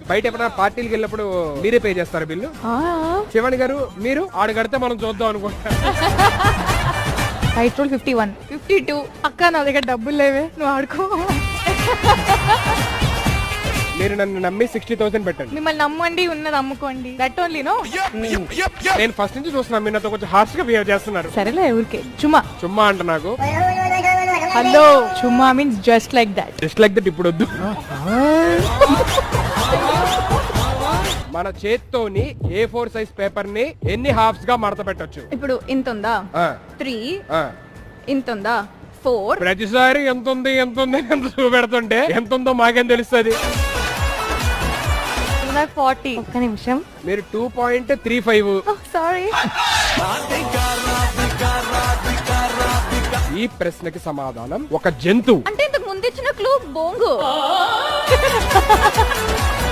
బయట ఎప్పుడైనా పార్టీలకు వెళ్ళినప్పుడు మీరే పే చేస్తారు బిల్లు? శివాని గారు మీరు ఆడు కడితే మనం చూద్దాం అనుకుంటా. పెట్రోల్ 51, 52. అక్క నా దగ్గర డబ్బులు లేవే, నువ్వు ఆడుకో. మీరు నన్ను నమ్మి 60,000 పెట్టండి. మిమ్మల్ని నమ్మండి, ఉన్నది అమ్ముకోండి. That only no. నేను ఫస్ట్ నుంచి చూస్తున్నా మీరు నాతో కొంచెం హార్ష్ గా బిహేవ్ చేస్తున్నారు. సరేలే ఊరికే చుమ్మా చుమ్మా అంట నాకు. హలో, చుమ్మా means just like that. Just like that ఇప్పుడు వద్దు. మన చేత్తోని A4 సైజ్ పేపర్ ని ఎన్ని హాఫ్స్ గా మడత పెట్టొచ్చు? ఇప్పుడు ఇంత ఉందా? 3. ఇంత ఉందా? 4. ప్రతిసారి ఎంత ఉంది ఎంత చూపెడుతుంటే ఎంత ఉందో మాకేం తెలుస్తుంది? 40. ఒక్క నిమిషం. మీరు 2.35. సారీ. ఈ ప్రశ్నకి సమాధానం ఒక జంతువు. అంటే ఇంతకు ముందు ఇచ్చిన క్లూ బోంగు.